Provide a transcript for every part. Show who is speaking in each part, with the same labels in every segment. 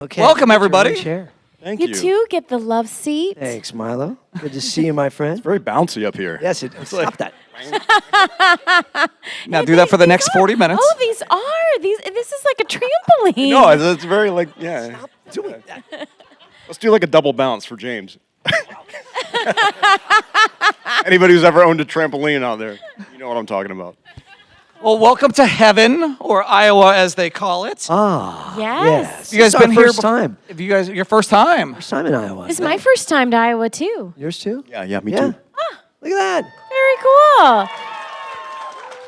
Speaker 1: Okay.
Speaker 2: Welcome, everybody.
Speaker 3: Thank
Speaker 4: You
Speaker 3: you.
Speaker 4: too get the love seat.
Speaker 1: Thanks, Milo. Good to see you, my friend.
Speaker 3: Very bouncy up here.
Speaker 1: Yes, stop that.
Speaker 2: Now do that for the next 40 minutes.
Speaker 4: Oh, this is like a trampoline.
Speaker 3: No, it's very like, yeah.
Speaker 1: Stop doing that.
Speaker 3: Let's do like a double bounce for James. Anybody who's ever owned a trampoline out there, you know what I'm talking about.
Speaker 2: Well, welcome to heaven, or Iowa as they call it.
Speaker 1: Ah,
Speaker 4: Yes.
Speaker 1: yes.
Speaker 2: You guys
Speaker 1: It's our
Speaker 2: been here
Speaker 1: first time.
Speaker 2: Have you guys your first time?
Speaker 1: First time in Iowa.
Speaker 4: It's my first time to Iowa too.
Speaker 1: Yours too?
Speaker 3: Yeah, me
Speaker 1: Yeah.
Speaker 3: too.
Speaker 1: Look at that.
Speaker 4: Very cool.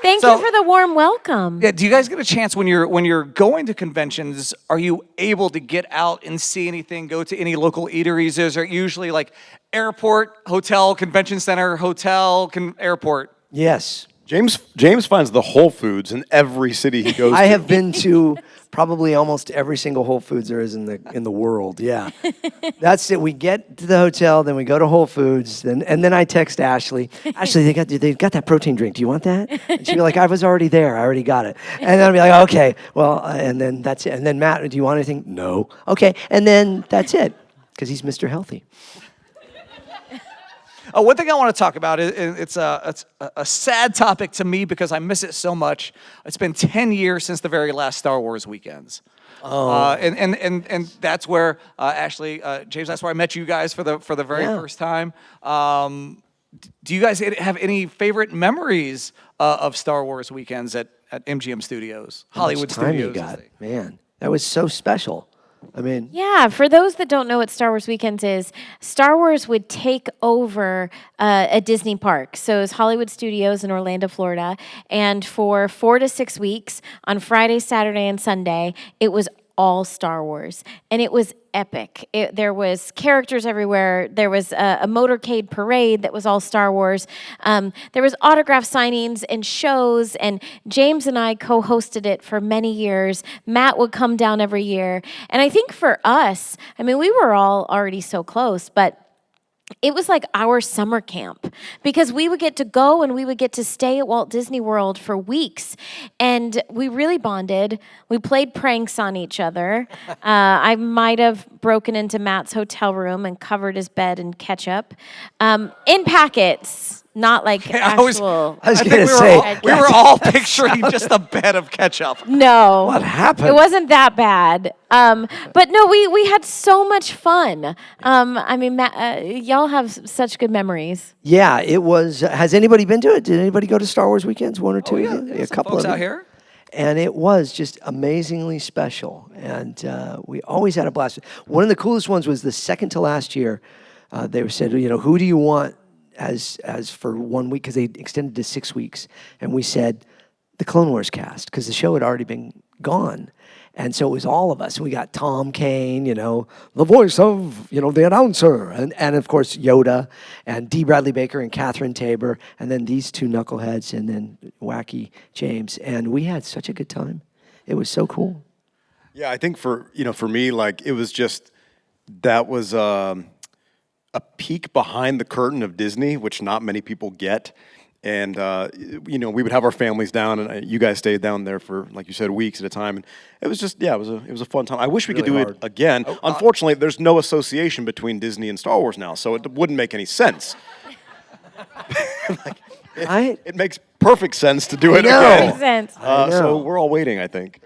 Speaker 4: Thank
Speaker 2: So-
Speaker 4: you for the warm welcome.
Speaker 2: Yeah, do you guys get a chance when you're going to conventions, are you able to get out and see anything, go to any local eateries? Is it usually like airport, hotel, convention center, hotel, airport?
Speaker 1: Yes.
Speaker 3: James finds the Whole Foods in every city he goes to.
Speaker 1: I have been to probably almost every single Whole Foods there is in the world. Yeah. That's it. We get to the hotel, then we go to Whole Foods, and then I text Ashley. Ashley, they got that protein drink. Do you want that? And she'd be like, I was already there. I already got it. And then I'd be like, okay, well, and then that's it. And then Matt, do you want anything? No. Okay. And then that's it, because he's Mr. Healthy.
Speaker 2: One thing I want to talk about it's a sad topic to me because I miss it so much. It's been 10 years since the very last Star Wars weekends. And that's where Ashley, James, that's where I met you guys for the very first time. Do you guys have any favorite memories of Star Wars weekends at MGM Studios, Hollywood
Speaker 1: How much time
Speaker 2: Studios?
Speaker 1: you got? Man, that was so special. I mean,
Speaker 4: Yeah, for those that don't know what Star Wars Weekends is, Star Wars would take over a Disney park. So it's Hollywood Studios in Orlando, Florida. And for 4 to 6 weeks, on Friday, Saturday, and Sunday, it was all Star Wars. And it was epic. There was characters everywhere. There was a motorcade parade that was all Star Wars. There was autograph signings and shows, and James and I co-hosted it for many years. Matt would come down every year. And I think for us, I mean, we were all already so close, but it was like our summer camp because we would get to go and we would get to stay at Walt Disney World for weeks. And we really bonded. We played pranks on each other. I might have broken into Matt's hotel room and covered his bed in ketchup in packets. Not like actual.
Speaker 1: I was
Speaker 2: I
Speaker 1: going to
Speaker 2: think
Speaker 1: say,
Speaker 2: we were all picturing just a bed of ketchup.
Speaker 4: No.
Speaker 1: what happened?
Speaker 4: It wasn't that bad. But no, we had so much fun. I mean, y'all have such good memories.
Speaker 1: Yeah, it was. Has anybody been to it? Did anybody go to Star Wars weekends? One or two?
Speaker 2: Yeah,
Speaker 1: of you?
Speaker 2: yeah,
Speaker 1: A
Speaker 2: some
Speaker 1: couple
Speaker 2: folks
Speaker 1: of
Speaker 2: out
Speaker 1: you?
Speaker 2: here.
Speaker 1: And it was just amazingly special. And we always had a blast. One of the coolest ones was the second to last year. They said, who do you want as for 1 week? Because they extended to 6 weeks. And we said, the Clone Wars cast, because the show had already been gone. And so it was all of us. We got Tom Kane, the voice of, the announcer. And of course, Yoda and D. Bradley Baker and Catherine Tabor. And then these two knuckleheads and then wacky James. And we had such a good time. It was so cool.
Speaker 3: Yeah, I think for me, like it was just, that was a peek behind the curtain of Disney, which not many people get. And, we would have our families down, and you guys stayed down there for, like you said, weeks at a time. And it was just, it was a fun time. I wish we could do
Speaker 1: Really
Speaker 3: it again. Unfortunately, there's no association between Disney and Star Wars now, so it wouldn't make any sense. It makes perfect sense to do it
Speaker 1: know.
Speaker 3: again.
Speaker 4: Makes sense.
Speaker 3: So we're all waiting, I think.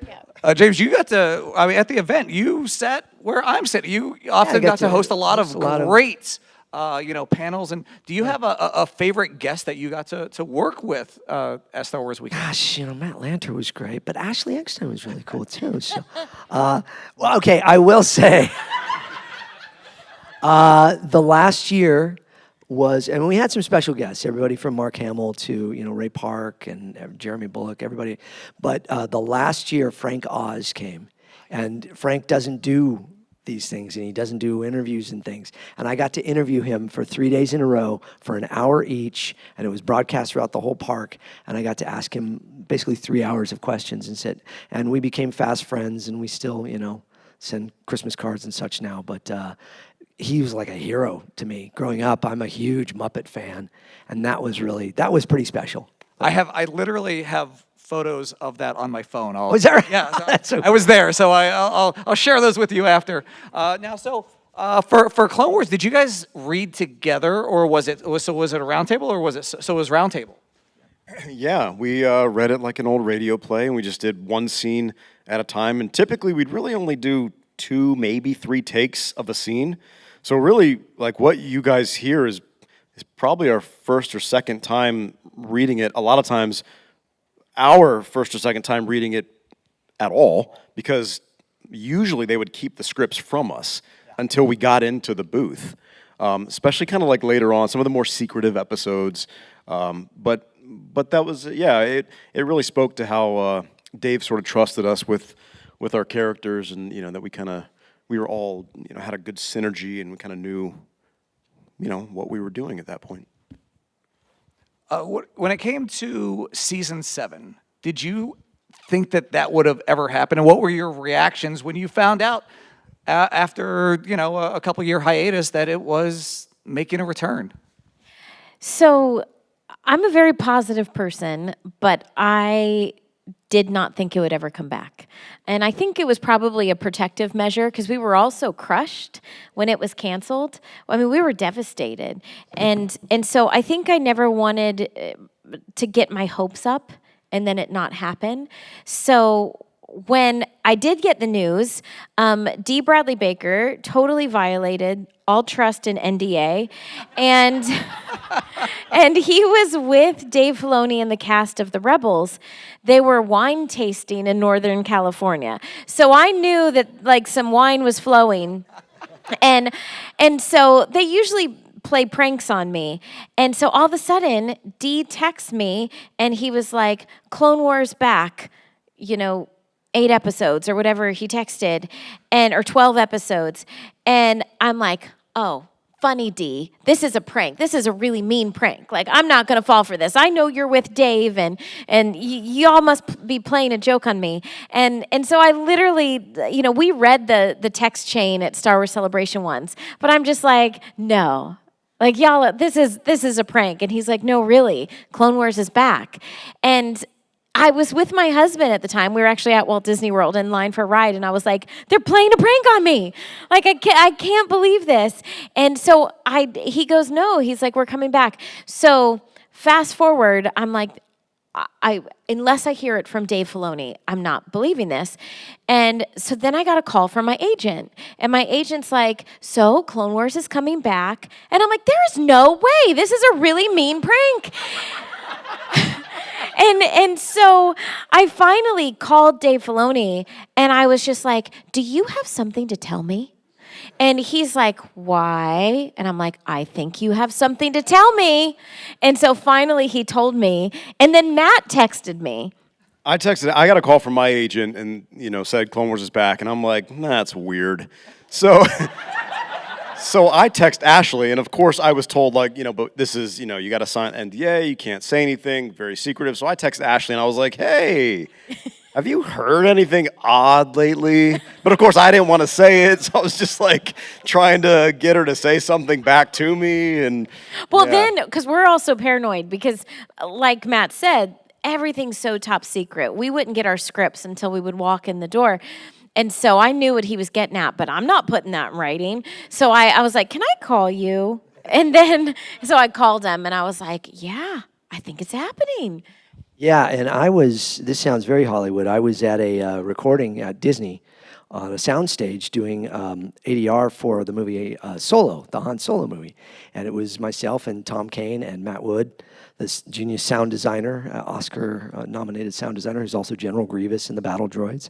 Speaker 2: James, you got to, at the event, you sat where I'm sitting. You often got to host a lot of great panels. And do you have a favorite guest that you got to work with at Star Wars Weekend?
Speaker 1: Gosh, Matt Lanter was great, but Ashley Eckstein was really cool too. So, okay, I will say, the last year was, and we had some special guests, everybody from Mark Hamill to, Ray Park and Jeremy Bullock, everybody. But the last year, Frank Oz came, and Frank doesn't do these things, and he doesn't do interviews and things. And I got to interview him for 3 days in a row for an hour each, and it was broadcast throughout the whole park. And I got to ask him basically 3 hours of questions, and we became fast friends, and we still, send Christmas cards and such now. But he was like a hero to me growing up. I'm a huge Muppet fan, and that was pretty special.
Speaker 2: I literally have photos of that on my phone.
Speaker 1: Is that right?
Speaker 2: Yeah, so
Speaker 1: That's so
Speaker 2: I was there, so I'll share those with you after. For Clone Wars, did you guys read together, or was it a roundtable, or was it it was roundtable?
Speaker 3: Yeah, we read it like an old radio play, and we just did one scene at a time. And typically, we'd really only do 2, maybe 3 takes of a scene. So really, like what you guys hear is probably our first or second time reading it. A lot of times, our first or second time reading it at all, because usually they would keep the scripts from us until we got into the booth, especially kind of like later on, some of the more secretive episodes. But that was, it really spoke to how Dave sort of trusted us with our characters, and that we were all had a good synergy, and we kind of knew what we were doing at that point.
Speaker 2: When it came to season 7, did you think that would have ever happened? And what were your reactions when you found out after a couple year hiatus that it was making a return?
Speaker 4: So I'm a very positive person, but I did not think it would ever come back. And I think it was probably a protective measure because we were all so crushed when it was canceled. I mean, we were devastated. And so I think I never wanted to get my hopes up and then it not happen. So when I did get the news, D. Bradley Baker totally violated all trust in NDA, and and he was with Dave Filoni and the cast of The Rebels. They were wine tasting in Northern California, so I knew that like some wine was flowing, and so they usually play pranks on me, and so all of a sudden D texts me, and he was like, "Clone Wars back," 8 episodes or whatever he texted, or 12 episodes. And I'm like, oh, funny, D. This is a prank. This is a really mean prank. Like, I'm not going to fall for this. I know you're with Dave, and y'all must be playing a joke on me. And so I literally, we read the text chain at Star Wars Celebration once, but I'm just like, no. Like, y'all, this is a prank. And he's like, no, really, Clone Wars is back. And I was with my husband at the time. We were actually at Walt Disney World in line for a ride, and I was like, they're playing a prank on me. Like, I can't believe this. And so he goes, no. He's like, we're coming back. So fast forward, I'm like, unless I hear it from Dave Filoni, I'm not believing this. And so then I got a call from my agent, and my agent's like, so Clone Wars is coming back. And I'm like, there is no way. This is a really mean prank. And so I finally called Dave Filoni, and I was just like, do you have something to tell me? And he's like, why? And I'm like, I think you have something to tell me. And so finally he told me, and then Matt texted me.
Speaker 3: I got a call from my agent and, said Clone Wars is back, and I'm like, nah, that's weird. So So I text Ashley, and of course I was told, but this is, you got to sign NDA, you can't say anything, very secretive. So I text Ashley, and I was like, hey, have you heard anything odd lately? But of course I didn't want to say it, so I was just trying to get her to say something back to me. And
Speaker 4: then, because we're also paranoid, because like Matt said, everything's so top secret. We wouldn't get our scripts until we would walk in the door. And so I knew what he was getting at, but I'm not putting that in writing. So I was like, can I call you? And then, so I called him, and I was like, yeah, I think it's happening.
Speaker 1: Yeah, and this sounds very Hollywood. I was at a recording at Disney on a soundstage doing ADR for the movie Solo, the Han Solo movie. And it was myself and Tom Kane and Matt Wood, this genius sound designer, Oscar-nominated sound designer, who's also General Grievous in the Battle Droids.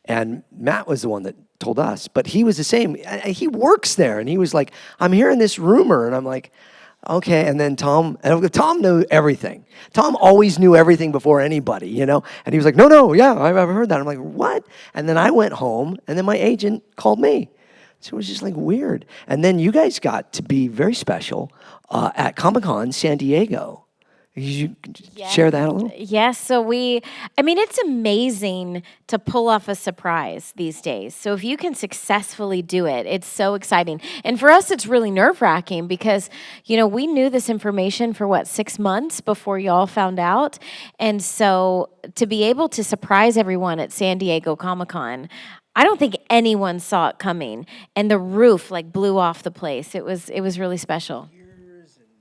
Speaker 1: And Matt was the one that told us, but he was the same. He works there, and he was like, I'm hearing this rumor, and I'm like, okay. And then Tom knew everything. Tom always knew everything before anybody, And he was like, no, yeah, I've heard that. I'm like, what? And then I went home, and then my agent called me. So it was just weird. And then you guys got to be very special at Comic-Con San Diego. You share that a little?
Speaker 4: Yes. So it's amazing to pull off a surprise these days. So if you can successfully do it, it's so exciting. And for us, it's really nerve wracking because, we knew this information for 6 months before y'all found out. And so to be able to surprise everyone at San Diego Comic-Con, I don't think anyone saw it coming. And the roof blew off the place. It was really special.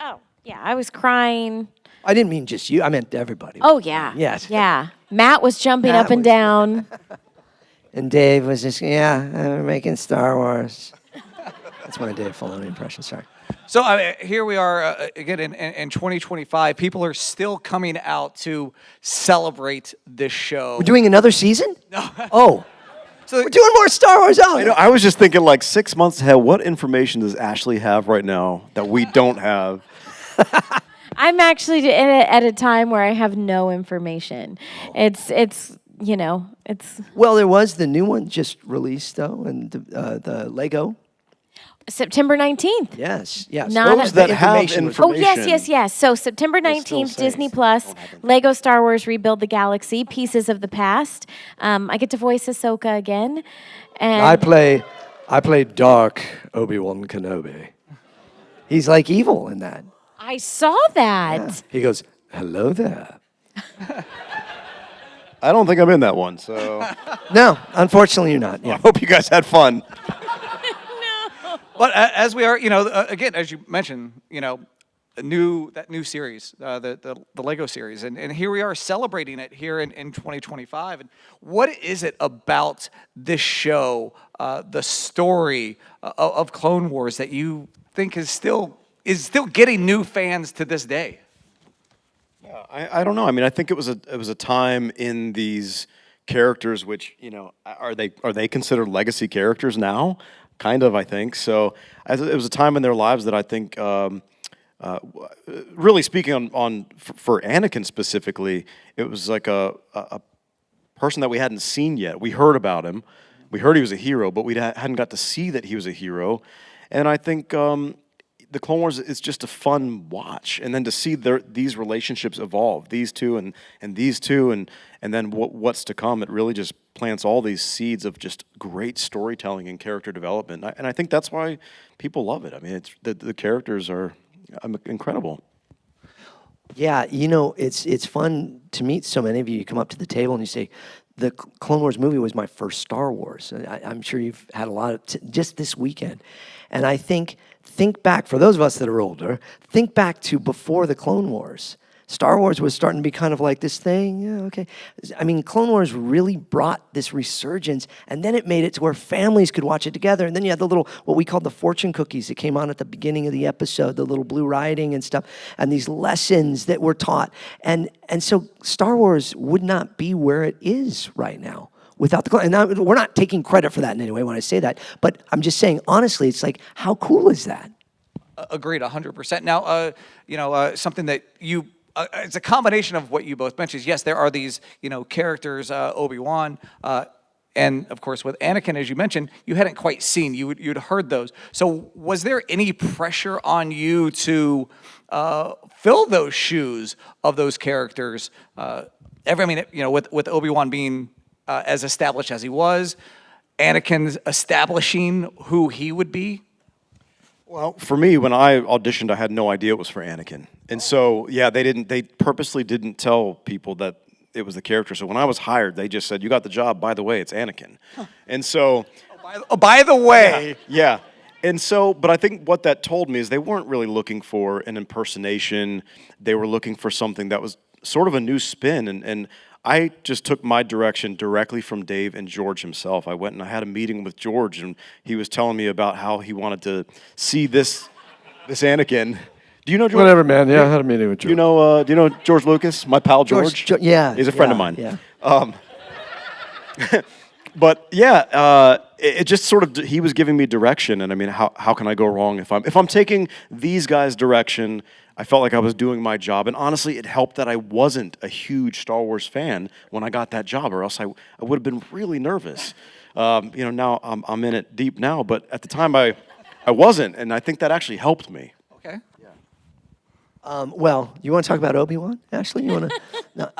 Speaker 4: Oh, yeah. I was crying.
Speaker 1: I didn't mean just you. I meant everybody.
Speaker 4: Oh, yeah.
Speaker 1: Yes.
Speaker 4: Yeah. Matt was jumping
Speaker 1: Matt
Speaker 4: up and
Speaker 1: was-
Speaker 4: down.
Speaker 1: And Dave was just, we're making Star Wars. That's my Dave Filoni impression, sorry.
Speaker 2: So here we are again in 2025. People are still coming out to celebrate this show.
Speaker 1: We're doing another season? No. Oh.
Speaker 2: So
Speaker 1: We're doing more Star Wars. Oh,
Speaker 3: I was just thinking 6 months ahead, what information does Ashley have right now that we don't have?
Speaker 4: I'm actually at a time where I have no information. It's
Speaker 1: Well, there was the new one just released, though, and the Lego.
Speaker 4: September 19th.
Speaker 1: Yes.
Speaker 4: Not
Speaker 3: Those
Speaker 4: a-
Speaker 3: that have
Speaker 1: information was-
Speaker 4: Oh,
Speaker 3: information.
Speaker 4: yes. So September 19th, Disney Plus, Lego Star Wars Rebuild the Galaxy, Pieces of the Past. I get to voice Ahsoka again. And
Speaker 1: I play Dark Obi-Wan Kenobi. He's evil in that.
Speaker 4: I saw that.
Speaker 1: Yeah. He goes, hello there.
Speaker 3: I don't think I'm in that one, so
Speaker 1: No, unfortunately you're not.
Speaker 3: I
Speaker 1: Yeah.
Speaker 3: hope you guys had fun.
Speaker 2: But as we are, again, as you mentioned, that new series, the Lego series, and here we are celebrating it here in 2025. And what is it about this show, the story of Clone Wars that you think is still getting new fans to this day?
Speaker 3: I don't know. I think it was a time in these characters which are they considered legacy characters now? Kind of, I think. So it was a time in their lives that I think, really speaking for Anakin specifically, it was a person that we hadn't seen yet. We heard about him. We heard he was a hero, but we hadn't got to see that he was a hero. And I think the Clone Wars is just a fun watch, and then to see these relationships evolve, these two and these two, and then what's to come, it really just plants all these seeds of just great storytelling and character development. And I think that's why people love it. It's the characters are incredible.
Speaker 1: Yeah, it's fun to meet so many of you. You come up to the table and you say, the Clone Wars movie was my first Star Wars. I'm sure you've had a lot of just this weekend. And I think back, for those of us that are older, think back to before the Clone Wars. Star Wars was starting to be kind of like this thing, yeah, okay. Clone Wars really brought this resurgence, and then it made it to where families could watch it together. And then you had the little, what we called the fortune cookies that came on at the beginning of the episode, the little blue writing and stuff, and these lessons that were taught. And so Star Wars would not be where it is right now without the Clone. And now, we're not taking credit for that in any way when I say that, but I'm just saying, honestly, it's how cool is that?
Speaker 2: Agreed, 100%. Now, something that you. It's a combination of what you both mentioned. Yes, there are these, characters, Obi-Wan, and of course with Anakin, as you mentioned, you hadn't quite seen. You'd heard those. So was there any pressure on you to fill those shoes of those characters? With Obi-Wan being as established as he was, Anakin establishing who he would be.
Speaker 3: Well, for me, when I auditioned, I had no idea it was for Anakin. And so, they purposely didn't tell people that it was the character. So when I was hired, they just said, you got the job, by the way, it's Anakin. And so...
Speaker 2: by the way...
Speaker 3: Yeah. And so, but I think what that told me is they weren't really looking for an impersonation. They were looking for something that was sort of a new spin. And I just took my direction directly from Dave and George himself. I went and I had a meeting with George, and he was telling me about how he wanted to see this Anakin. Do you know George?
Speaker 1: Whatever, man. Yeah, I had a meeting with George.
Speaker 3: Do you know George Lucas? My pal George?
Speaker 1: Yeah.
Speaker 3: He's a friend of mine.
Speaker 1: Yeah.
Speaker 3: But it just sort of, he was giving me direction, and how can I go wrong if I'm taking these guys' direction? I felt like I was doing my job, and honestly, it helped that I wasn't a huge Star Wars fan when I got that job, or else I would have been really nervous. Now I'm in it deep now, but at the time I wasn't, and I think that actually helped me.
Speaker 2: Okay.
Speaker 1: Well, you want to talk about Obi-Wan, Ashley? You want to? No,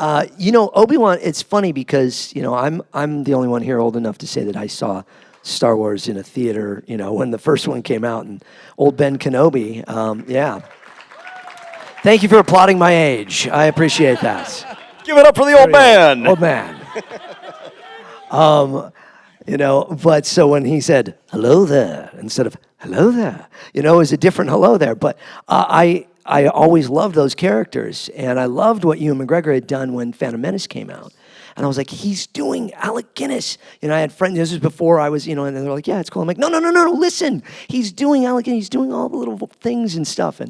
Speaker 1: Obi-Wan. It's funny because I'm the only one here old enough to say that I saw Star Wars in a theater. When the first one came out, and old Ben Kenobi. Yeah. Thank you for applauding my age. I appreciate that.
Speaker 3: Give it up for the old man.
Speaker 1: Old man. But so when he said "hello there" instead of "hello there," it was a different hello there. But I always loved those characters, and I loved what Ewan McGregor had done when Phantom Menace came out. And I was like, he's doing Alec Guinness. I had friends, this was before I was, and they're like, yeah, it's cool. I'm like, no, listen. He's doing Alec Guinness. He's doing all the little things and stuff.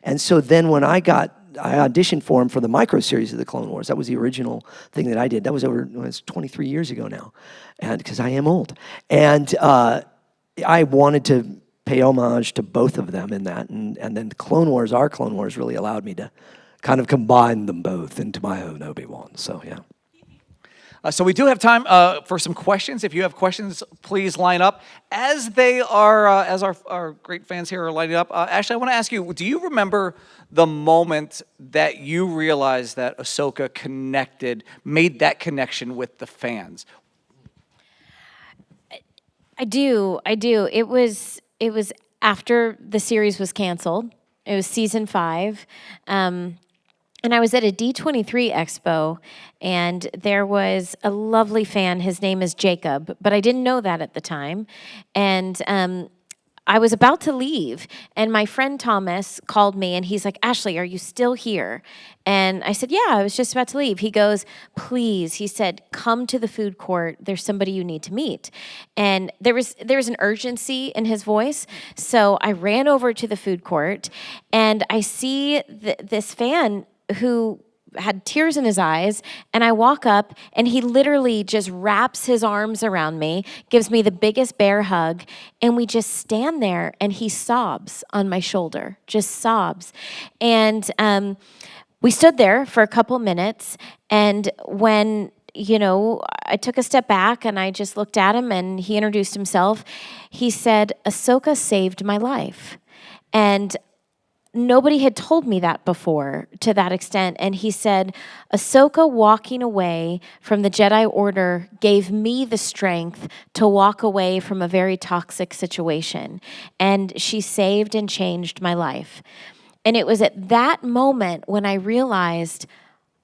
Speaker 1: And so then when I auditioned for him for the micro series of the Clone Wars. That was the original thing that I did. That was it was 23 years ago now, and because I am old. And I wanted to pay homage to both of them in that, and then our Clone Wars really allowed me to kind of combine them both into my own Obi-Wan. So yeah.
Speaker 2: So we do have time for some questions. If you have questions, please line up. As they are, as our great fans here are lining up, Ashley, I want to ask you, do you remember the moment that you realized that Ahsoka made that connection with the fans?
Speaker 4: I do. It was after the series was canceled. It was season 5. And I was at a D23 expo, and there was a lovely fan. His name is Jacob, but I didn't know that at the time. And I was about to leave, and my friend Thomas called me, and he's like, Ashley, are you still here? And I said, yeah, I was just about to leave. He goes, please, he said, come to the food court. There's somebody you need to meet. And there was an urgency in his voice. So I ran over to the food court, and I see this fan who had tears in his eyes, and I walk up, and he literally just wraps his arms around me, gives me the biggest bear hug, and we just stand there, and he sobs on my shoulder, just sobs. And we stood there for a couple minutes, and when I took a step back and I just looked at him, and he introduced himself. He said, Ahsoka saved my life. And nobody had told me that before to that extent. And he said, Ahsoka walking away from the Jedi Order gave me the strength to walk away from a very toxic situation. And she saved and changed my life. And it was at that moment when I realized,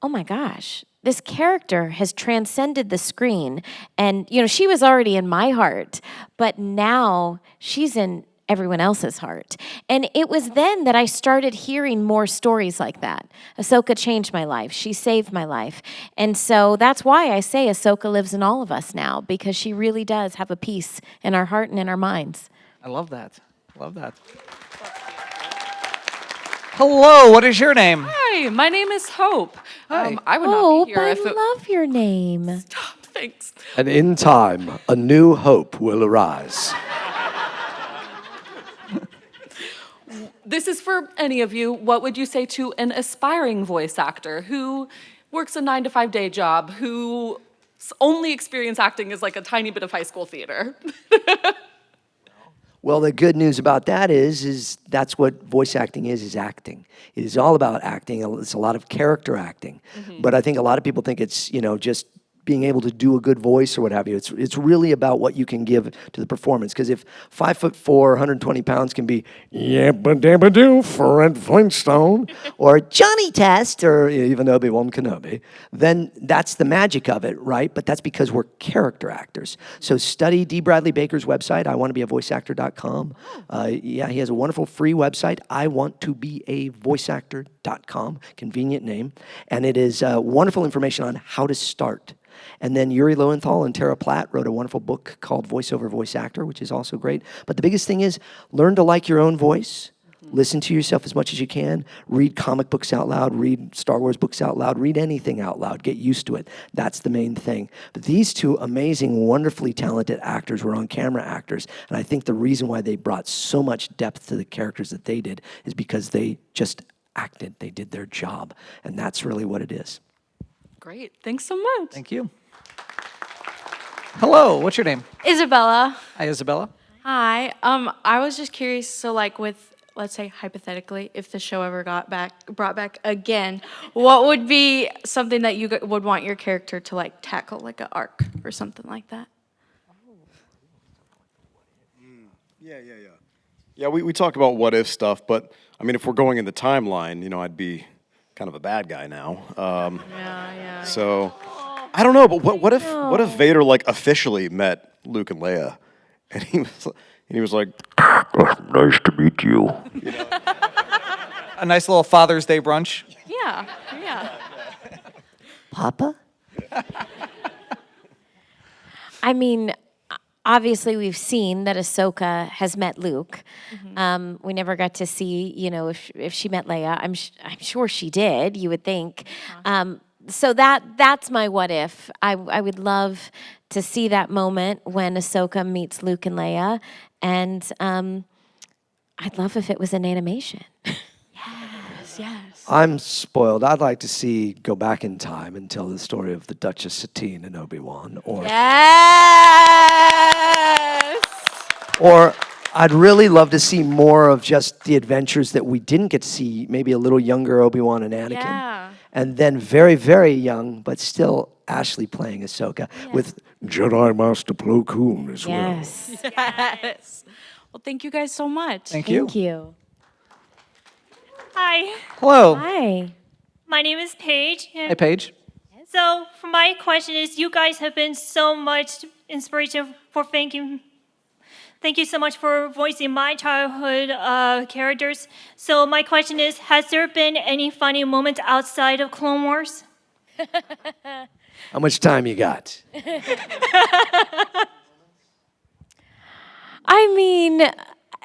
Speaker 4: oh my gosh, this character has transcended the screen. And, she was already in my heart, but now she's in everyone else's heart. And it was then that I started hearing more stories like that. Ahsoka changed my life. She saved my life. And so that's why I say Ahsoka lives in all of us now, because she really does have a piece in our heart and in our minds.
Speaker 2: I love that. Hello, what is your name?
Speaker 5: Hi, my name is Hope.
Speaker 2: Hi.
Speaker 5: I would
Speaker 4: Hope,
Speaker 5: not be here
Speaker 4: I
Speaker 5: if it...
Speaker 4: love your name.
Speaker 5: Stop, thanks.
Speaker 1: And in time, a new hope will arise.
Speaker 5: This is for any of you. What would you say to an aspiring voice actor who works a 9-to-5 day job, whose only experience acting is like a tiny bit of high school theater?
Speaker 1: Well, the good news about that is that's what voice acting is acting. It is all about acting. It's a lot of character acting. Mm-hmm. But I think a lot of people think it's, just being able to do a good voice or what have you. It's really about what you can give to the performance. Because if 5'4", 120 pounds can be yabba-dabba-doo, Fred Flintstone, or Johnny Test, or even Obi-Wan Kenobi, then that's the magic of it, right? But that's because we're character actors. So study D. Bradley Baker's website, iwanttobeavoiceactor.com. He has a wonderful free website, iwanttobeavoiceactor.com, convenient name. And it is wonderful information on how to start. And then Yuri Lowenthal and Tara Platt wrote a wonderful book called Voiceover Voice Actor, which is also great. But the biggest thing is learn to like your own voice. Listen to yourself as much as you can. Read comic books out loud. Read Star Wars books out loud. Read anything out loud. Get used to it. That's the main thing. But these two amazing, wonderfully talented actors were on-camera actors. And I think the reason why they brought so much depth to the characters that they did is because they just acted. They did their job. And that's really what it is.
Speaker 5: Great, thanks so much.
Speaker 2: Thank you. Hello, what's your name?
Speaker 6: Isabella.
Speaker 2: Hi, Isabella.
Speaker 6: Hi. I was just curious, so with let's say hypothetically, if the show ever brought back again, what would be something that you would want your character to like tackle, like an arc or something like that?
Speaker 3: Yeah, we talk about what if stuff, but I mean, if we're going in the timeline, you know, I'd be kind of a bad guy now.
Speaker 6: Yeah.
Speaker 3: So I don't know, but what if Vader like officially met Luke and Leia, and he was like, "Nice to meet you."
Speaker 2: A nice little Father's Day brunch.
Speaker 6: Yeah.
Speaker 1: Papa?
Speaker 4: I mean, obviously we've seen that Ahsoka has met Luke. We never got to see, you know, if she met Leia. I'm sure she did. You would think. So that's my what if. I would love to see that moment when Ahsoka meets Luke and Leia, and I'd love if it was an animation.
Speaker 6: Yes.
Speaker 1: I'm spoiled. I'd like to go back in time and tell the story of the Duchess Satine and Obi-Wan, or I'd really love to see more of just the adventures that we didn't get to see, maybe a little younger Obi-Wan and Anakin.
Speaker 6: Yeah.
Speaker 1: And then very, very young, but still Ashley playing Ahsoka with Jedi Master Plo Koon as well.
Speaker 6: Yes. Well, thank you guys so much.
Speaker 2: Thank you.
Speaker 4: Thank you.
Speaker 7: Hi,
Speaker 2: Hello.
Speaker 4: Hi.
Speaker 7: my name is Paige.
Speaker 2: Hey, Paige.
Speaker 7: So, for my question is, you guys have been so much inspiration for thinking. Thank you so much for voicing my childhood characters. So, my question is, has there been any funny moments outside of Clone Wars?
Speaker 1: How much time you got?
Speaker 4: I mean,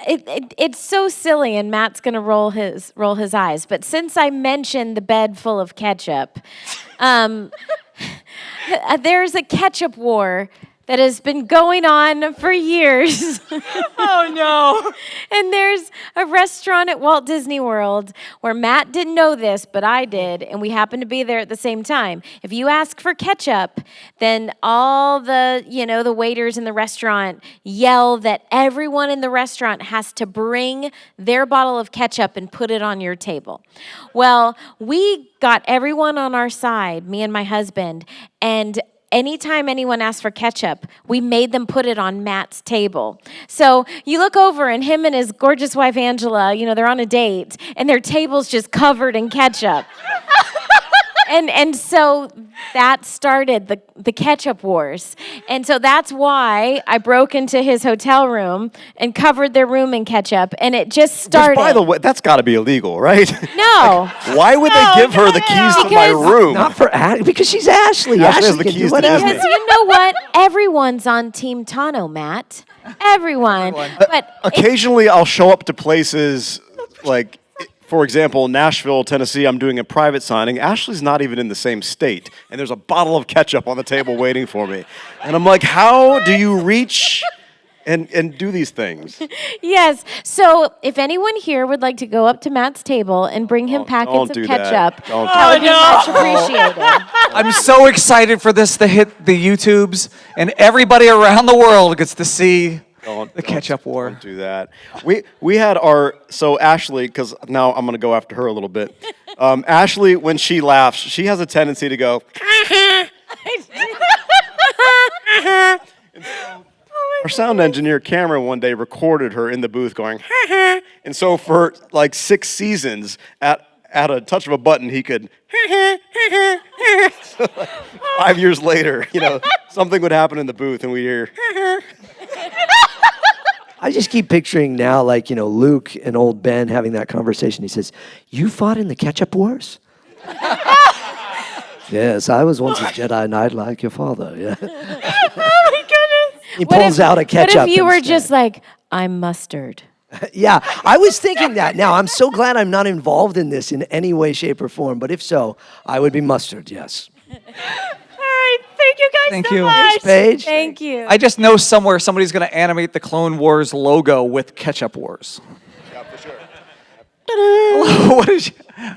Speaker 4: it's so silly, and Matt's gonna roll his eyes. But since I mentioned the bed full of ketchup, there's a ketchup war that has been going on for years.
Speaker 6: Oh, no.
Speaker 4: And there's a restaurant at Walt Disney World where Matt didn't know this, but I did, and we happened to be there at the same time. If you ask for ketchup, then all the waiters in the restaurant yell that everyone in the restaurant has to bring their bottle of ketchup and put it on your table. Well, we got everyone on our side, me and my husband, and anytime anyone asked for ketchup, we made them put it on Matt's table. So you look over, and him and his gorgeous wife, Angela, they're on a date, and their table's just covered in ketchup. And so that started the ketchup wars. And so that's why I broke into his hotel room and covered their room in ketchup, and it just started.
Speaker 3: Which, by the way, that's got to be illegal, right?
Speaker 4: No.
Speaker 3: Why would they give her the keys to my room?
Speaker 1: Not for because she's Ashley.
Speaker 3: Ashley has
Speaker 1: Ashley
Speaker 3: the
Speaker 1: can do
Speaker 3: keys to
Speaker 1: whatever.
Speaker 3: Disney.
Speaker 4: Because you know what? Everyone's on Team Tano, Matt. Everyone. But
Speaker 3: Occasionally, I'll show up to places like, for example, Nashville, Tennessee. I'm doing a private signing. Ashley's not even in the same state, and there's a bottle of ketchup on the table waiting for me. And I'm like, how do you reach and do these things?
Speaker 4: yes. So if anyone here would like to go up to Matt's table and bring him packets
Speaker 3: don't
Speaker 4: of
Speaker 3: do that.
Speaker 4: ketchup,
Speaker 3: Don't do
Speaker 4: that would be much appreciated.
Speaker 2: I'm so excited for this to hit the YouTubes, and everybody around the world gets to see the ketchup war.
Speaker 3: Don't do that. We had so Ashley, because now I'm going to go after her a little bit. Ashley, when she laughs, she has a tendency to go. And so our sound engineer Cameron one day recorded her in the booth going, and so for like 6 seasons, at a touch of a button, he could. So like 5 years later, something would happen in the booth, and we'd hear.
Speaker 1: I just keep picturing now, like, Luke and old Ben having that conversation. He says, "You fought in the ketchup wars?" Yes, I was once a Jedi Knight like your father. Yeah.
Speaker 6: Oh, my goodness.
Speaker 1: He pulls out a ketchup.
Speaker 4: What if you were
Speaker 1: instead.
Speaker 4: just like, I'm mustard?
Speaker 1: Yeah, I was thinking that. Now, I'm so glad I'm not involved in this in any way, shape, or form. But if so, I would be mustard, yes.
Speaker 7: All right, thank you guys
Speaker 2: Thank
Speaker 7: so
Speaker 2: you.
Speaker 7: much.
Speaker 1: Thanks, Paige.
Speaker 4: Thank you.
Speaker 2: I just know somewhere somebody's going to animate the Clone Wars logo with Ketchup Wars.
Speaker 3: Yeah, for sure.
Speaker 2: What is?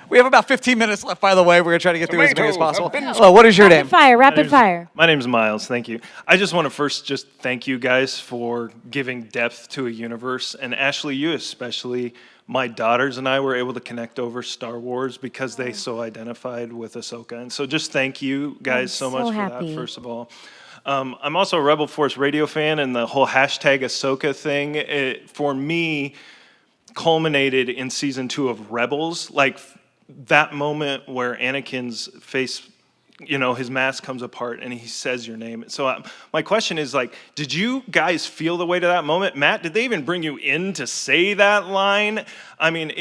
Speaker 2: We have about 15 minutes left, by the way. We're going to try to get through as many as possible. Hello, what is your name?
Speaker 4: Rapid fire.
Speaker 8: My name's Miles. Thank you. I just want to first just thank you guys for giving depth to a universe, and Ashley, you especially. My daughters and I were able to connect over Star Wars because they so identified with Ahsoka, and so just thank you guys so much for that. First of all, I'm also a Rebel Force radio fan, and the whole hashtag Ahsoka thing for me culminated in season 2 of Rebels, like that moment where Anakin's face, his mask comes apart and he says your name. So my question is, like, did you guys feel the weight of that moment? Matt, did they even bring you in to say that line? I mean,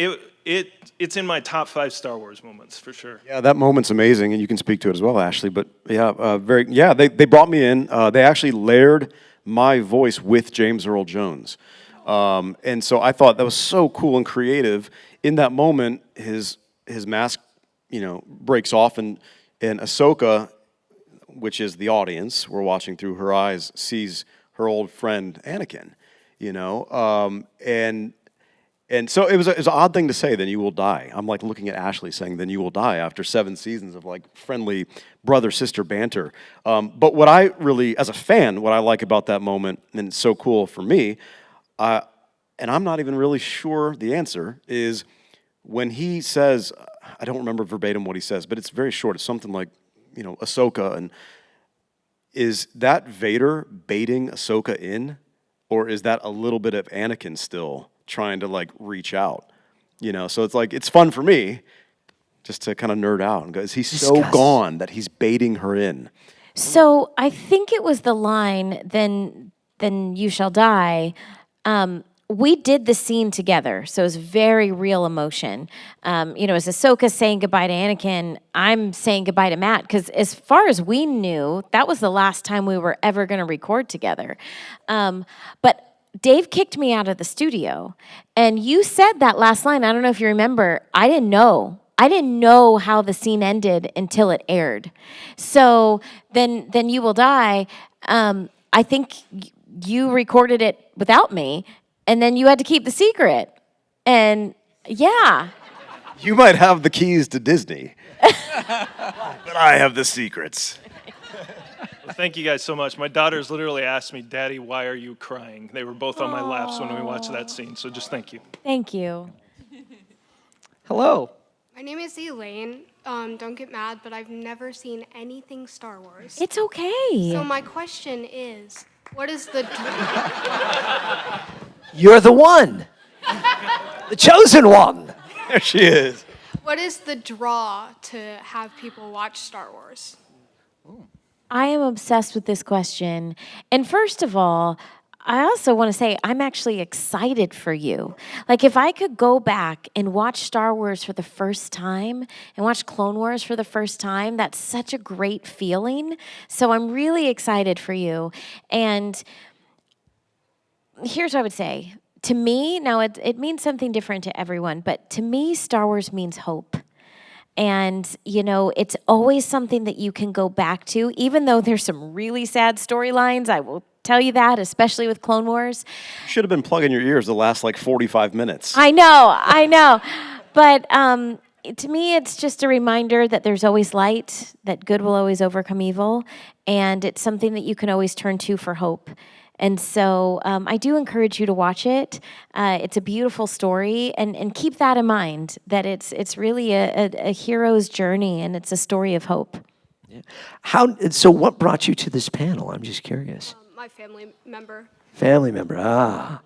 Speaker 8: it's in my top 5 Star Wars moments for sure.
Speaker 3: Yeah, that moment's amazing, and you can speak to it as well, Ashley. But they brought me in. They actually layered my voice with James Earl Jones. And so I thought that was so cool and creative. In that moment, his mask, breaks off, and Ahsoka, which is the audience, we're watching through her eyes, sees her old friend Anakin, and so it was an odd thing to say, then you will die. I'm like looking at Ashley saying, then you will die, after 7 seasons of like friendly brother-sister banter. But what I really, as a fan, what I like about that moment, and it's so cool for me, and I'm not even really sure the answer, is when he says, I don't remember verbatim what he says, but it's very short. It's something like, Ahsoka. And is that Vader baiting Ahsoka in? Or is that a little bit of Anakin still trying to like reach out? So it's like, it's fun for me just to kind of nerd out and go, is he so gone that he's baiting her in?
Speaker 4: So I think it was the line, then you shall die. We did the scene together, so it was very real emotion. As Ahsoka saying goodbye to Anakin, I'm saying goodbye to Matt, because as far as we knew, that was the last time we were ever going to record together. But Dave kicked me out of the studio, and you said that last line. I don't know if you remember. I didn't know. I didn't know how the scene ended until it aired. So then you will die. I think you recorded it without me. And then you had to keep the secret. And yeah.
Speaker 3: You might have the keys to Disney, but I have the secrets.
Speaker 8: Well, thank you guys so much. My daughters literally asked me, Daddy, why are you crying? They were both on my laps when we watched that scene. So just thank you.
Speaker 4: Thank you.
Speaker 2: Hello.
Speaker 9: My name is Elaine. Don't get mad, but I've never seen anything Star Wars.
Speaker 4: It's okay.
Speaker 9: So my question is, what is the...
Speaker 1: You're the one. The chosen one.
Speaker 3: There she is.
Speaker 9: What is the draw to have people watch Star Wars?
Speaker 4: I am obsessed with this question. And first of all, I also want to say I'm actually excited for you. Like, if I could go back and watch Star Wars for the first time and watch Clone Wars for the first time, that's such a great feeling. So I'm really excited for you. And here's what I would say. To me, now it means something different to everyone, but to me, Star Wars means hope. And, it's always something that you can go back to, even though there's some really sad storylines. I will tell you that, especially with Clone Wars.
Speaker 3: You should have been plugging your ears the last 45 minutes.
Speaker 4: I know. But to me, it's just a reminder that there's always light, that good will always overcome evil, and it's something that you can always turn to for hope. And so I do encourage you to watch it. It's a beautiful story, and keep that in mind, that it's really a hero's journey, and it's a story of hope.
Speaker 1: Yeah. So what brought you to this panel? I'm just curious.
Speaker 9: My family member.
Speaker 1: Family member,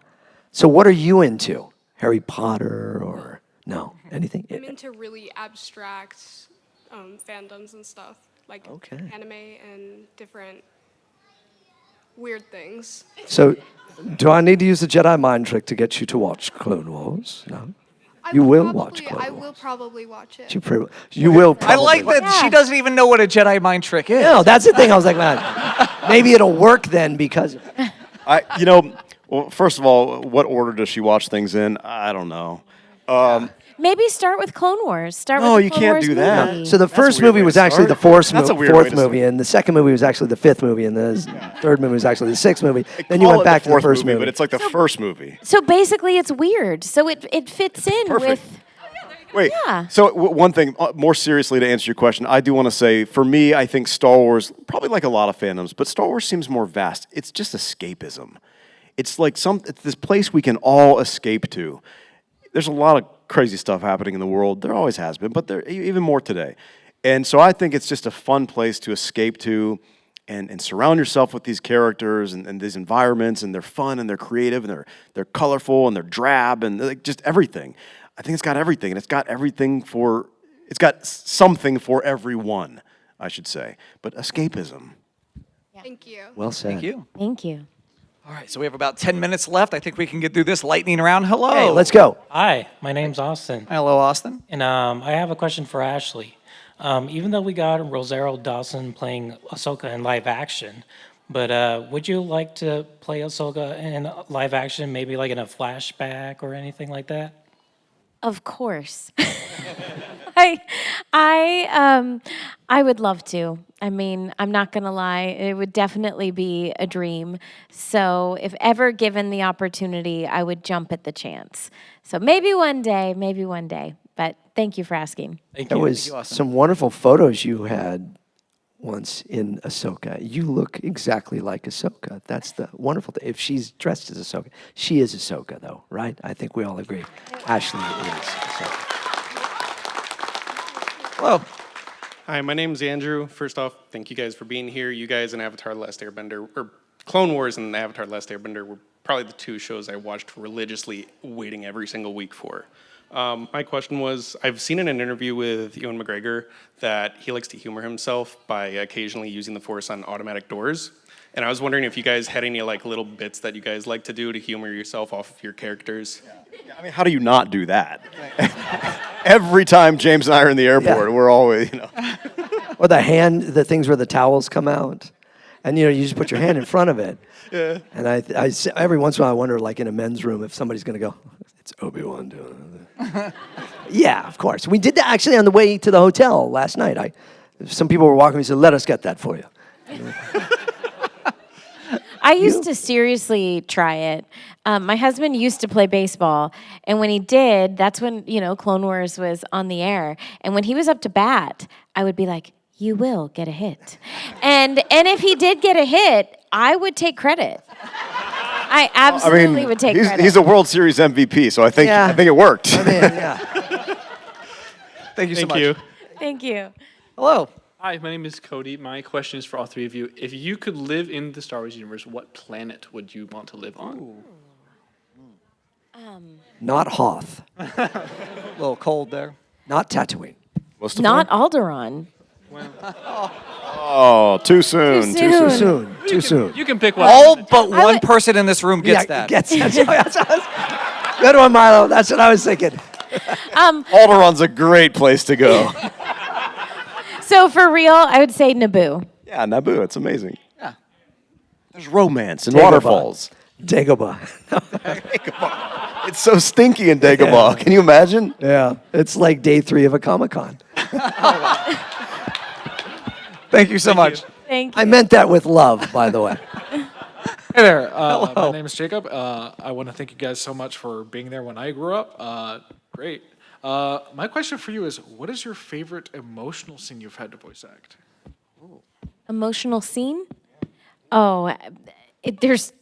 Speaker 1: So what are you into? Harry Potter or no? Anything?
Speaker 9: I'm into really abstract fandoms and stuff, like anime and different weird things.
Speaker 1: So do I need to use the Jedi mind trick to get you to watch Clone Wars? No? You will watch Clone Wars.
Speaker 9: I will probably watch it.
Speaker 1: You will probably
Speaker 2: I like that she doesn't even know what a Jedi mind trick is.
Speaker 1: No, that's the thing. I was like, man, maybe it'll work then because...
Speaker 3: Well, first of all, what order does she watch things in? I don't know.
Speaker 4: Maybe start with Clone Wars.
Speaker 3: No,
Speaker 4: with
Speaker 3: you
Speaker 4: Clone
Speaker 3: can't
Speaker 4: Wars
Speaker 3: do that.
Speaker 4: movie.
Speaker 1: So the first movie was actually the fourth
Speaker 3: That's a weird
Speaker 1: fourth
Speaker 3: way to
Speaker 1: movie,
Speaker 3: start.
Speaker 1: and the second movie was actually the fifth movie, and the third movie was actually the sixth movie.
Speaker 3: They
Speaker 1: Then you
Speaker 3: call
Speaker 1: went
Speaker 3: it
Speaker 1: back to the
Speaker 3: fourth
Speaker 1: first
Speaker 3: movie,
Speaker 1: movie.
Speaker 3: but it's like the first movie.
Speaker 4: So basically, it's weird. So it fits in
Speaker 3: Perfect.
Speaker 4: with
Speaker 3: Wait.
Speaker 4: Yeah.
Speaker 3: So one thing, more seriously, to answer your question, I do want to say, for me, I think Star Wars, probably like a lot of fandoms, but Star Wars seems more vast. It's just escapism. It's like it's this place we can all escape to. There's a lot of crazy stuff happening in the world. There always has been, but there even more today. And so I think it's just a fun place to escape to and surround yourself with these characters and these environments, and they're fun and they're creative and they're colorful and they're drab and like just everything. I think it's got everything, and it's got something for everyone, I should say. But escapism.
Speaker 9: Thank you.
Speaker 1: Well said.
Speaker 2: Thank you.
Speaker 4: Thank you.
Speaker 2: All right, so we have about 10 minutes left. I think we can get through this lightning round. Hello.
Speaker 1: Hey, let's go.
Speaker 10: Hi, my name's Austin,
Speaker 2: Hello, Austin.
Speaker 10: and I have a question for Ashley. Even though we got Rosario Dawson playing Ahsoka in live action, but would you like to play Ahsoka in live action, maybe like in a flashback or anything like that?
Speaker 4: Of course. I would love to. I mean, I'm not going to lie. It would definitely be a dream. So if ever given the opportunity, I would jump at the chance. So maybe one day. But thank you for asking.
Speaker 10: Thank
Speaker 1: There
Speaker 10: you.
Speaker 1: was some wonderful photos you had once in Ahsoka. You look exactly like Ahsoka. That's the wonderful thing. If she's dressed as Ahsoka, she is Ahsoka, though, right? I think we all agree. Ashley is Ahsoka.
Speaker 2: Hello.
Speaker 11: Hi, my name's Andrew. First off, thank you guys for being here. You guys and Avatar: The Last Airbender, or Clone Wars and Avatar: The Last Airbender were probably the two shows I watched religiously, waiting every single week for. My question was, I've seen in an interview with Ewan McGregor that he likes to humor himself by occasionally using the Force on automatic doors. And I was wondering if you guys had any like little bits that you guys like to do to humor yourself off of your characters.
Speaker 3: Yeah, I mean, how do you not do that? Every time James and I are in the airport, we're always,
Speaker 1: Or the things where the towels come out. And, you just put your hand in front of it.
Speaker 3: Yeah.
Speaker 1: And I every once in a while, I wonder, like in a men's room, if somebody's going to go, it's Obi-Wan doing it. Yeah, of course. We did that actually on the way to the hotel last night. Some people were walking, we said, let us get that for you.
Speaker 4: I used to seriously try it. My husband used to play baseball, and when he did, that's when, Clone Wars was on the air. And when he was up to bat, I would be like, you will get a hit. And if he did get a hit, I would take credit. I absolutely would take credit.
Speaker 3: He's a World Series MVP, so I think it worked.
Speaker 1: I mean, yeah.
Speaker 2: Thank you so much.
Speaker 4: Thank you.
Speaker 2: Hello.
Speaker 12: Hi, my name is Cody. My question is for all three of you. If you could live in the Star Wars universe, what planet would you want to live on?
Speaker 1: Not Hoth.
Speaker 2: A little cold there.
Speaker 1: Not Tatooine.
Speaker 4: Not Alderaan.
Speaker 3: Oh, too soon.
Speaker 1: Too soon.
Speaker 12: You can pick one.
Speaker 2: All but one person in this room gets that.
Speaker 1: Good one, Milo. That's what I was thinking.
Speaker 3: Alderaan's a great place to go.
Speaker 4: So for real, I would say Naboo.
Speaker 3: Yeah, Naboo, it's amazing.
Speaker 2: Yeah.
Speaker 3: There's romance and
Speaker 1: Dagobah.
Speaker 3: waterfalls.
Speaker 1: Dagobah.
Speaker 3: It's so stinky in Dagobah. Can you imagine?
Speaker 1: Yeah. It's like day 3 of a Comic-Con.
Speaker 2: Thank you so much.
Speaker 4: Thank you.
Speaker 1: I meant that with love, by the way.
Speaker 13: Hey there, my name is Jacob. I want to thank you guys so much for being there when I grew up. Great. My question for you is, what is your favorite emotional scene you've had to voice act?
Speaker 4: Emotional scene? Oh, there's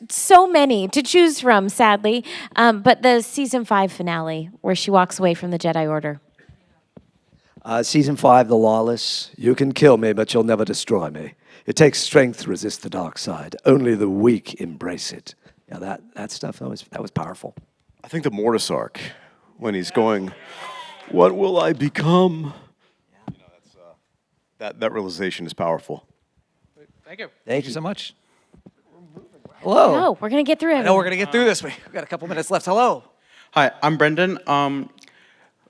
Speaker 4: so many to choose from, sadly. But the season 5 finale, where she walks away from the Jedi Order.
Speaker 1: Season 5, The Lawless. You can kill me, but you'll never destroy me. It takes strength to resist the dark side. Only the weak embrace it. Yeah, that stuff, that was powerful.
Speaker 3: I think the Mortis arc, when he's going, what will I become? That realization is powerful.
Speaker 12: Thank you.
Speaker 2: Thank you so much. Hello.
Speaker 4: No, we're going to get through it.
Speaker 2: I know we're going to get through this. We've got a couple minutes left. Hello.
Speaker 14: Hi, I'm Brendan.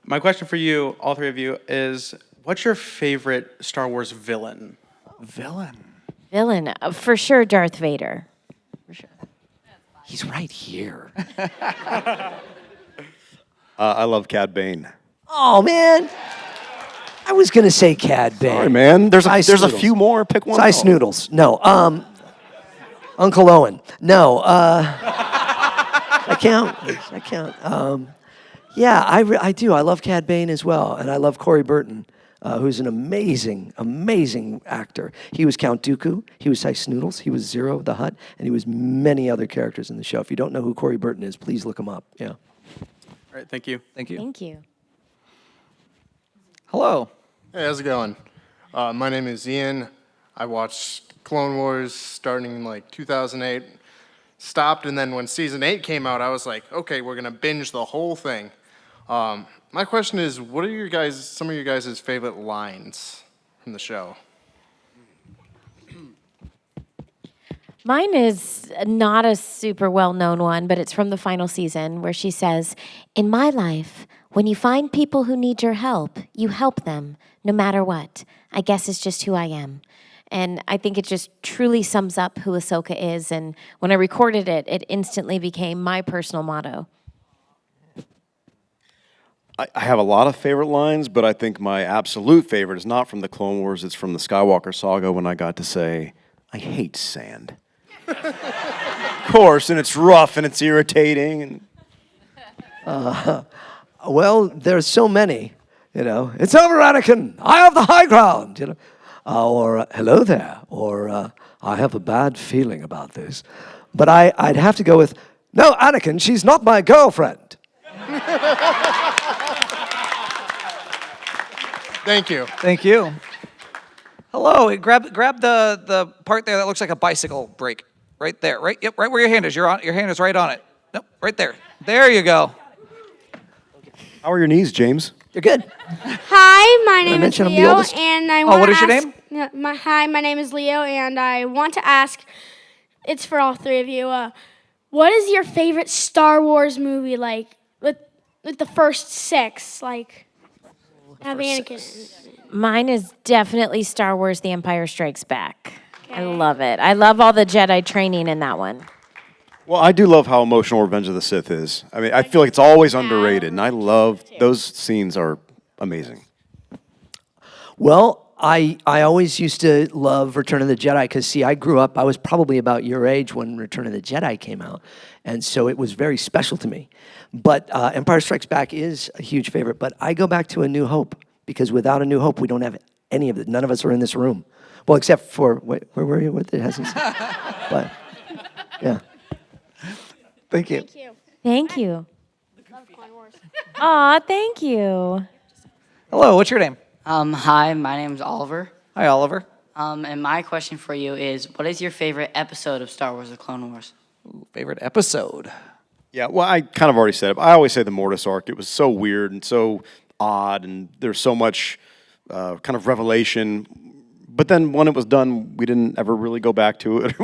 Speaker 14: My question for you, all three of you, is what's your favorite Star Wars villain?
Speaker 4: Villain, for sure, Darth Vader. For sure.
Speaker 1: He's right here.
Speaker 3: I love Cad Bane.
Speaker 1: Oh, man. I was going to say Cad Bane.
Speaker 3: Sorry, man. There's a few more. Pick one.
Speaker 1: Ice Noodles. No. Uncle Owen. No. I count. Yeah, I do. I love Cad Bane as well, and I love Corey Burton, who's an amazing, amazing actor. He was Count Dooku, he was Sy Snoodles, he was Zero the Hutt, and he was many other characters in the show. If you don't know who Corey Burton is, please look him up. Yeah.
Speaker 14: All right, thank you.
Speaker 2: Thank you.
Speaker 4: Thank you.
Speaker 2: Hello.
Speaker 15: Hey, how's it going? My name is Ian. I watched Clone Wars starting in like 2008. Stopped, and then when season 8 came out, I was like, okay, we're gonna binge the whole thing. My question is, what are some of your guys' favorite lines from the show?
Speaker 4: Mine is not a super well-known one, but it's from the final season where she says, "In my life, when you find people who need your help, you help them, no matter what. I guess it's just who I am." And I think it just truly sums up who Ahsoka is. And when I recorded it, it instantly became my personal motto.
Speaker 3: I have a lot of favorite lines, but I think my absolute favorite is not from the Clone Wars. It's from the Skywalker saga when I got to say, "I hate sand." Of course, and it's rough and it's irritating.
Speaker 1: Well, there's so many, you know. "It's over, Anakin. I have the high ground," you know. Or "Hello there," or "I have a bad feeling about this." But I'd have to go with, "No, Anakin, she's not my girlfriend."
Speaker 15: Thank you.
Speaker 2: Thank you. Hello. Grab the part there that looks like a bicycle brake. Right there. Right. Yep. Right where your hand is. Your hand is right on it. Nope. Right there. There you go.
Speaker 3: How are your knees, James?
Speaker 1: You're good.
Speaker 16: Hi, my name is
Speaker 1: mention I'm the
Speaker 16: Leo,
Speaker 1: oldest?
Speaker 16: and I
Speaker 2: Oh,
Speaker 16: want
Speaker 2: what
Speaker 16: to
Speaker 2: is your
Speaker 16: ask.
Speaker 2: name?
Speaker 16: Hi, my name is Leo, and I want to ask. It's for all three of you. What is your favorite Star Wars movie? Like with the first 6, like have Anakin.
Speaker 4: Mine is definitely Star Wars The Empire Strikes Back. I love it. I love all the Jedi training in that one.
Speaker 3: Well, I do love how emotional Revenge of the Sith is. I mean, I feel like it's always underrated, and I love those scenes are amazing.
Speaker 1: Well, I always used to love Return of the Jedi because, see, I grew up, I was probably about your age when Return of the Jedi came out, and so it was very special to me. But Empire Strikes Back is a huge favorite, but I go back to A New Hope because without A New Hope, we don't have any of it. None of us are in this room. Well, except for, wait, where were you? What it hasn't said. But, yeah. Thank you.
Speaker 16: Thank you.
Speaker 4: Thank you.
Speaker 16: Love Clone Wars.
Speaker 4: Aw, thank you.
Speaker 2: Hello. What's your name?
Speaker 17: Hi, my name's Oliver.
Speaker 2: Hi, Oliver.
Speaker 17: And my question for you is, what is your favorite episode of Star Wars: The Clone Wars?
Speaker 2: Ooh, favorite episode?
Speaker 3: Yeah, well, I kind of already said it. I always say the Mortis arc. It was so weird and so odd, and there's so much kind of revelation. But then when it was done, we didn't ever really go back to it.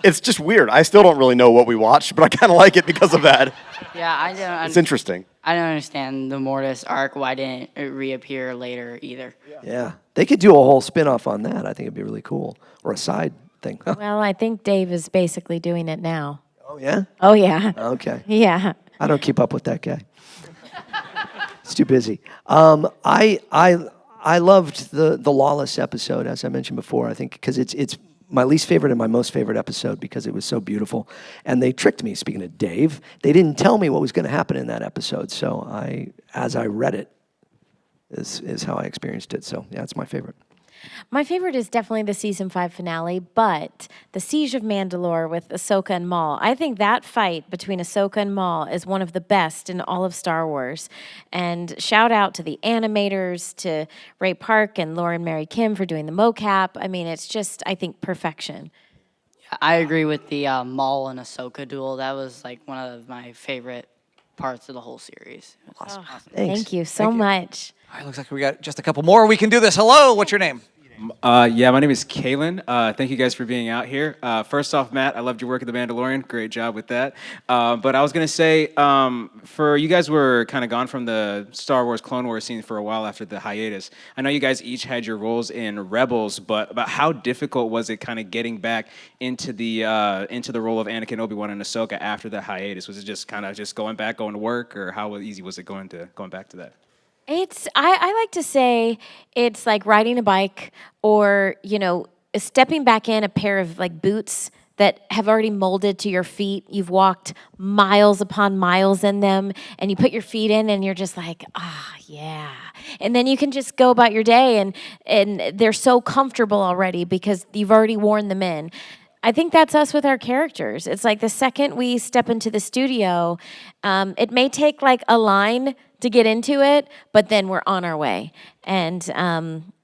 Speaker 3: It's just weird. I still don't really know what we watched, but I kind of like it because of that.
Speaker 17: Yeah, I don't.
Speaker 3: It's interesting.
Speaker 17: I don't understand the Mortis arc. Why didn't it reappear later either?
Speaker 1: Yeah. They could do a whole spin-off on that. I think it'd be really cool. Or a side thing.
Speaker 4: Well, I think Dave is basically doing it now.
Speaker 1: Oh, yeah?
Speaker 4: Oh, yeah.
Speaker 1: Okay.
Speaker 4: Yeah.
Speaker 1: I don't keep up with that guy. It's too busy. I loved the Lawless episode, as I mentioned before. I think because it's my least favorite and my most favorite episode because it was so beautiful. And they tricked me, speaking of Dave. They didn't tell me what was going to happen in that episode. So as I read it, is how I experienced it. So, yeah, it's my favorite.
Speaker 4: My favorite is definitely the season 5 finale, but the Siege of Mandalore with Ahsoka and Maul. I think that fight between Ahsoka and Maul is one of the best in all of Star Wars. And shout out to the animators, to Ray Park and Lauren Mary Kim for doing the mocap. I mean, it's just, I think, perfection.
Speaker 17: I agree with the Maul and Ahsoka duel. That was like one of my favorite parts of the whole series.
Speaker 2: Awesome.
Speaker 4: Thank you so much.
Speaker 2: All right, looks like we got just a couple more. We can do this. Hello. What's your name?
Speaker 18: Yeah, my name is Kalen. Thank you guys for being out here. First off, Matt, I loved your work at The Mandalorian. Great job with that. But I was going to say, for you guys were kind of gone from the Star Wars Clone Wars scene for a while after the hiatus. I know you guys each had your roles in Rebels, but about how difficult was it kind of getting back into the role of Anakin, Obi-Wan, and Ahsoka after the hiatus? Was it just kind of just going back, going to work, or how easy was it going back to that?
Speaker 4: I like to say it's like riding a bike or, stepping back in a pair of like boots that have already molded to your feet. You've walked miles upon miles in them, and you put your feet in, and you're just like, yeah. And then you can just go about your day, and they're so comfortable already because you've already worn them in. I think that's us with our characters. It's like the second we step into the studio, it may take like a line to get into it, but then we're on our way. And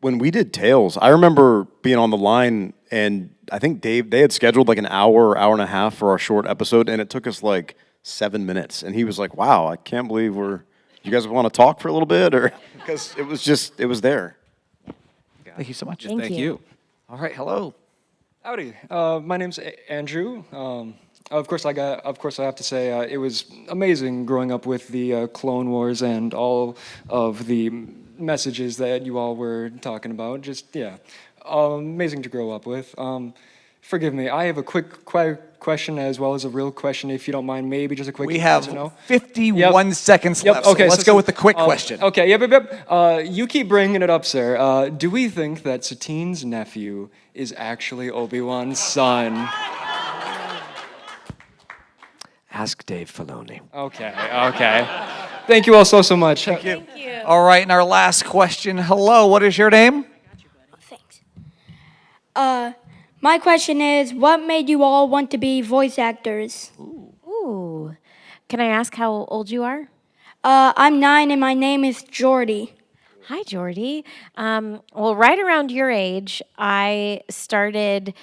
Speaker 3: when we did Tales, I remember being on the line, and I think they had scheduled like an hour and a half for our short episode, and it took us like 7 minutes. And he was like, "Wow, I can't believe you guys want to talk for a little bit?" Or because it was there.
Speaker 2: Thank you so much.
Speaker 4: Thank you.
Speaker 2: All right, hello.
Speaker 19: Howdy. My name's Andrew. Of course, I have to say it was amazing growing up with the Clone Wars and all of the messages that you all were talking about. Just amazing to grow up with. Forgive me. I have a quick question as well as a real question, if you don't mind. Maybe just a quick.
Speaker 2: We have
Speaker 19: yes or no?
Speaker 2: 51 seconds left.
Speaker 19: Okay,
Speaker 2: so let's go with the quick question.
Speaker 19: Okay. Yep. You keep bringing it up, sir. Do we think that Satine's nephew is actually Obi-Wan's son?
Speaker 1: Ask Dave Filoni.
Speaker 19: Okay. Thank you all so much.
Speaker 2: Thank you. All right, and our last question. Hello, what is your name?
Speaker 16: My question is, what made you all want to be voice actors?
Speaker 4: Ooh. Can I ask how old you are?
Speaker 16: I'm 9 and my name is Jordy.
Speaker 4: Hi, Jordy. Well, right around your age, I started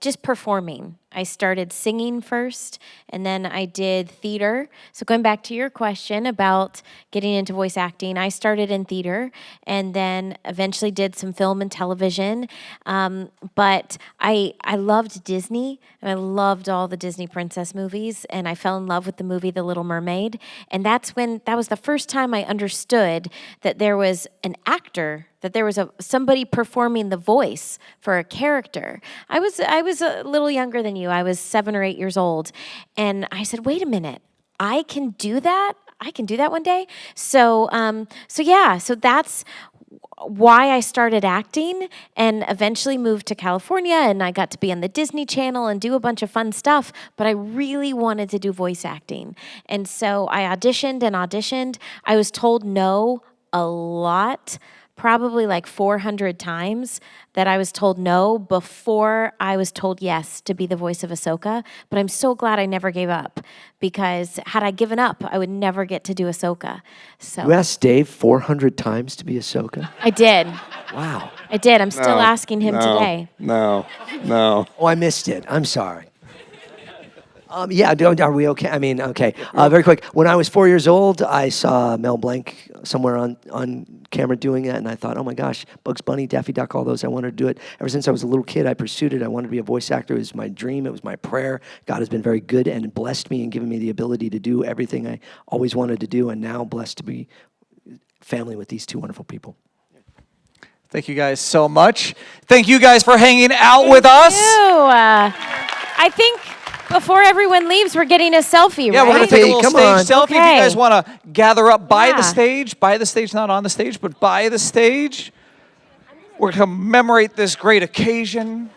Speaker 4: just performing. I started singing first, and then I did theater. So going back to your question about getting into voice acting, I started in theater and then eventually did some film and television. But I loved Disney, and I loved all the Disney princess movies, and I fell in love with the movie The Little Mermaid. And that was the first time I understood that there was an actor, that there was somebody performing the voice for a character. I was a little younger than you. I was 7 or 8 years old. And I said, wait a minute, I can do that? I can do that one day? So that's why I started acting and eventually moved to California, and I got to be on the Disney Channel and do a bunch of fun stuff, but I really wanted to do voice acting. And so I auditioned. I was told no a lot, probably like 400 times that I was told no before I was told yes to be the voice of Ahsoka. But I'm so glad I never gave up, because had I given up, I would never get to do Ahsoka. So
Speaker 1: You asked Dave 400 times to be Ahsoka?
Speaker 4: I did.
Speaker 1: Wow.
Speaker 4: I did. I'm still asking him today.
Speaker 3: No.
Speaker 1: Oh, I missed it. I'm sorry. Are we okay? I mean, okay. Very quick. When I was 4 years old, I saw Mel Blanc somewhere on camera doing that, and I thought, oh my gosh, Bugs Bunny, Daffy Duck, all those, I wanted to do it. Ever since I was a little kid, I pursued it. I wanted to be a voice actor. It was my dream. It was my prayer. God has been very good and blessed me and given me the ability to do everything I always wanted to do, and now blessed to be family with these two wonderful people.
Speaker 2: Thank you guys so much. Thank you guys for hanging out with us.
Speaker 4: I think before everyone leaves, we're getting a selfie,
Speaker 2: Yeah,
Speaker 4: right?
Speaker 2: we're going to take a little stage selfie.
Speaker 4: Okay.
Speaker 2: If you guys want to gather up by the stage, not on the stage, but by the stage. We're going to commemorate this great occasion.